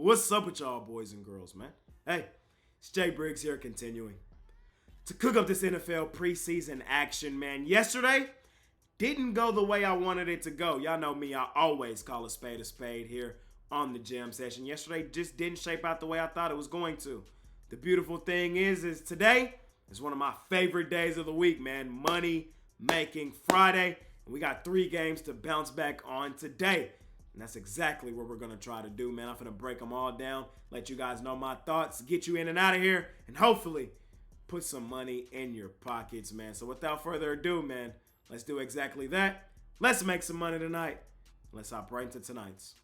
What's up with y'all boys and girls, man? Hey, it's Jay Briggs here continuing to cook up this NFL preseason action, man. Yesterday didn't go the way I wanted it to go. Y'all know me, I always call a spade here on the jam session. Yesterday just didn't shape out the way I thought it was going to. The beautiful thing is today is one of my favorite days of the week, man. Money Making Friday. And we got 3 games to bounce back on today. And that's exactly what we're going to try to do, man. I'm going to break them all down, let you guys know my thoughts, get you in and out of here, and hopefully put some money in your pockets, man. So without further ado, man, let's do exactly that. Let's make some money tonight. Let's hop right into tonight's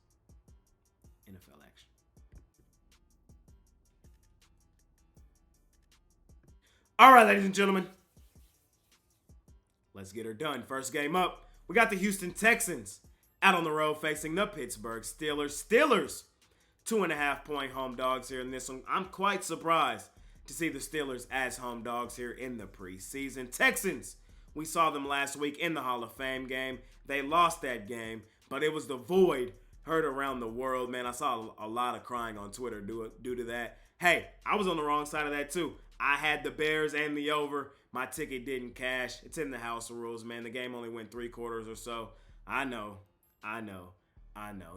NFL action. All right, ladies and gentlemen, let's get her done. First game up, we got the Houston Texans out on the road facing the Pittsburgh Steelers. Steelers, 2.5-point home dogs here in this one. I'm quite surprised to see the Steelers as home dogs here in the preseason. Texans, we saw them last week in the Hall of Fame game. They lost that game, but it was the void heard around the world, man. I saw a lot of crying on Twitter due to that. Hey, I was on the wrong side of that too. I had the Bears and the over. My ticket didn't cash. It's in the house of rules, man. The game only went 3 quarters or so. I know.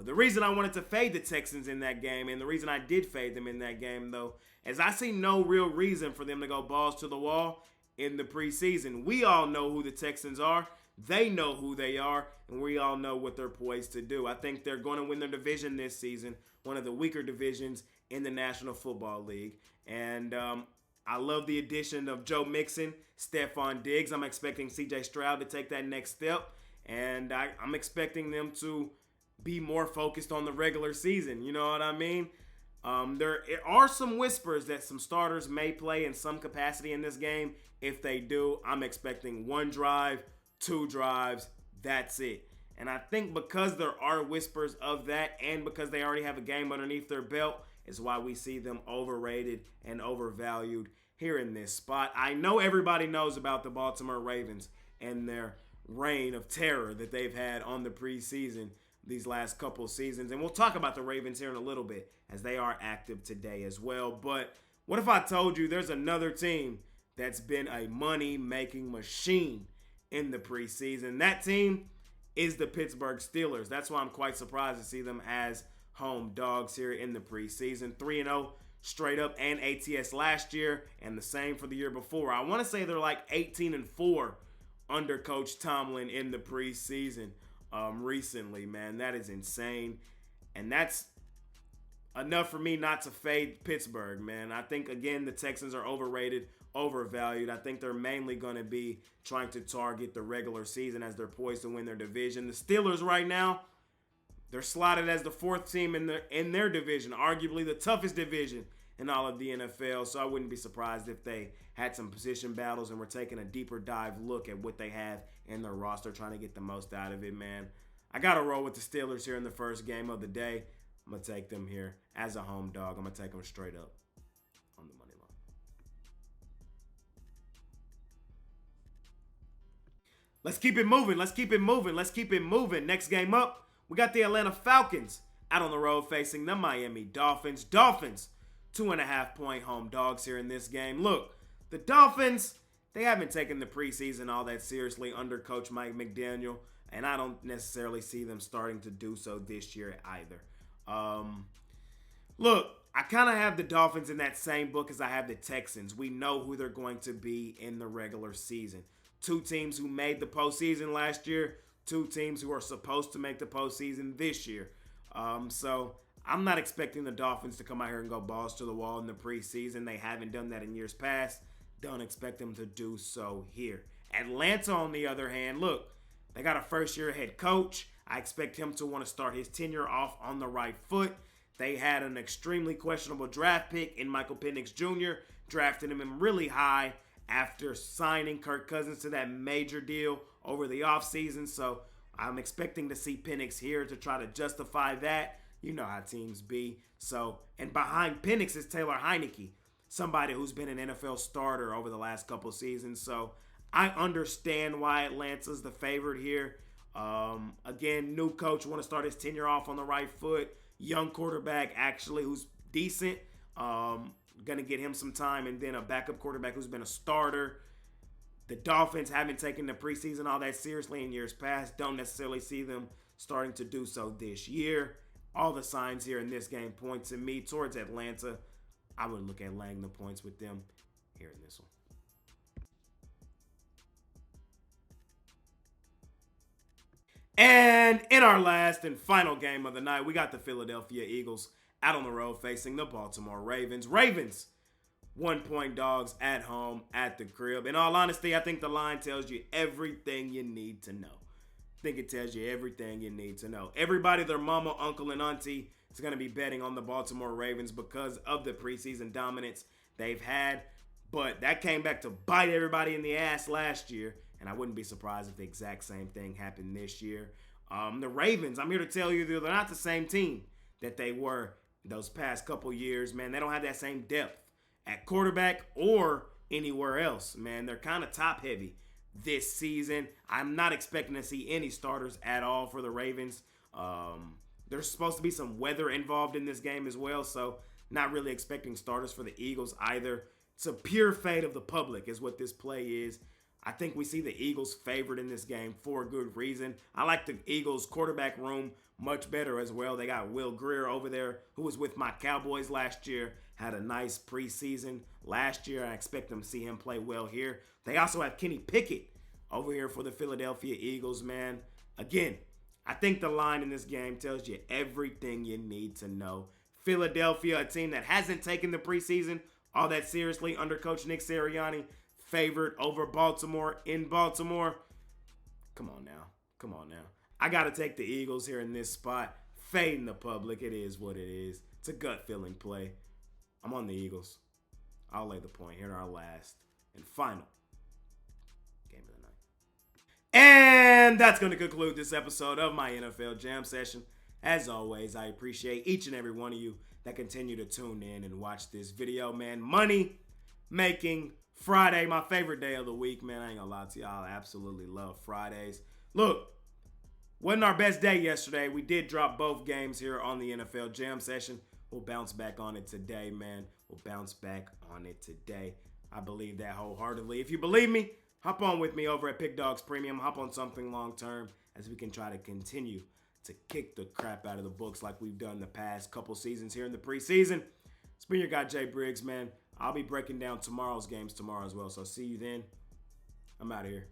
The reason I wanted to fade the Texans in that game, and the reason I did fade them in that game, though, is I see no real reason for them to go balls to the wall in the preseason. We all know who the Texans are. They know who they are, and we all know what they're poised to do. I think they're going to win their division this season, one of the weaker divisions in the National Football League. And I love the addition of Joe Mixon, Stephon Diggs. I'm expecting C.J. Stroud to take that next step. And I'm expecting them to be more focused on the regular season. You know what I mean? There are some whispers that some starters may play in some capacity in this game. If they do, I'm expecting 1 drive, 2 drives. That's it. And I think because there are whispers of that and because they already have a game underneath their belt is why we see them overrated and overvalued here in this spot. I know everybody knows about the Baltimore Ravens and their reign of terror that they've had on the preseason these last couple seasons. And we'll talk about the Ravens here in a little bit as they are active today as well. But what if I told you there's another team that's been a money-making machine in the preseason? That team is the Pittsburgh Steelers. That's why I'm quite surprised to see them as home dogs here in the preseason. 3-0 straight up and ATS last year, and the same for the year before. I want to say they're like 18-4 under Coach Tomlin in the preseason recently, man. That is insane. And that's enough for me not to fade Pittsburgh, man. I think, again, the Texans are overrated, overvalued. I think they're mainly going to be trying to target the regular season as they're poised to win their division. The Steelers right now, they're slotted as the 4th team in their division, arguably the toughest division in all of the NFL. So I wouldn't be surprised if they had some position battles and were taking a deeper dive look at what they have in their roster, trying to get the most out of it, man. I got to roll with the Steelers here in the first game of the day. I'm going to take them here as a home dog. I'm going to take them straight up on the money line. Let's keep it moving. Next game up, we got the Atlanta Falcons out on the road facing the Miami Dolphins. Dolphins, 2.5-point home dogs here in this game. Look, the Dolphins, they haven't taken the preseason all that seriously under Coach Mike McDaniel, and I don't necessarily see them starting to do so this year either. Look, I kind of have the Dolphins in that same book as I have the Texans. We know who they're going to be in the regular season. 2 teams who made the postseason last year, 2 teams who are supposed to make the postseason this year. So I'm not expecting the Dolphins to come out here and go balls to the wall in the preseason. They haven't done that in years past. Don't expect them to do so here. Atlanta, on the other hand, look, they got a first-year head coach. I expect him to want to start his tenure off on the right foot. They had an extremely questionable draft pick in Michael Penix Jr., drafted him in really high after signing Kirk Cousins to that major deal over the offseason. So I'm expecting to see Penix here to try to justify that. You know how teams be. So, and behind Penix is Taylor Heineke, somebody who's been an NFL starter over the last couple seasons. So I understand why Atlanta's the favorite here. Again, new coach, want to start his tenure off on the right foot. young quarterback actually who's decent. Going to get him some time, and then a backup quarterback who's been a starter. The Dolphins haven't taken the preseason all that seriously in years past. Don't necessarily see them starting to do so this year. All the signs here in this game point to me towards Atlanta. I would look at laying the points with them here in this one. And in our last and final game of the night, we got the Philadelphia Eagles out on the road facing the Baltimore Ravens. Ravens, 1-point dogs at home at the crib. In all honesty, I think the line tells you everything you need to know. I think it tells you everything you need to know. Everybody, their mama, uncle, and auntie is going to be betting on the Baltimore Ravens because of the preseason dominance they've had. But that came back to bite everybody in the ass last year, and I wouldn't be surprised if the exact same thing happened this year. The Ravens, I'm here to tell you, they're not the same team that they were those past couple years, man. They don't have that same depth at quarterback or anywhere else, man. They're kind of top heavy this season. I'm not expecting to see any starters at all for the Ravens. There's supposed to be some weather involved in this game as well, so not really expecting starters for the Eagles either. It's a pure fate of the public is what this play is. I think we see the Eagles favored in this game for a good reason. I like the Eagles quarterback room much better as well. They got Will Grier over there, who was with my Cowboys last year, had a nice preseason last year. I expect them to see him play well here. They also have Kenny Pickett over here for the Philadelphia Eagles, man. Again, I think the line in this game tells you everything you need to know. Philadelphia, a team that hasn't taken the preseason all that seriously under Coach Nick Sirianni, favored over Baltimore in Baltimore. Come on now. Come on now. I got to take the Eagles here in this spot. Fading the public. It is what it is. It's a gut-feeling play. I'm on the Eagles. I'll lay the point here in our last and final game of the night. And that's going to conclude this episode of my NFL Jam Session. As always, I appreciate each and every one of you that continue to tune in and watch this video, man. Money making Friday, my favorite day of the week, man. I ain't gonna lie to y'all. I absolutely love Fridays. Look, wasn't our best day yesterday. We did drop both games here on the NFL Jam Session. We'll bounce back on it today, man. We'll bounce back on it today. I believe that wholeheartedly. If you believe me, hop on with me over at Pickdawgz Premium. Hop on something long-term as we can try to continue to kick the crap out of the books like we've done the past couple seasons here in the preseason. It's been your guy, Jay Briggs, man. I'll be breaking down tomorrow's games tomorrow as well. So see you then. I'm out of here.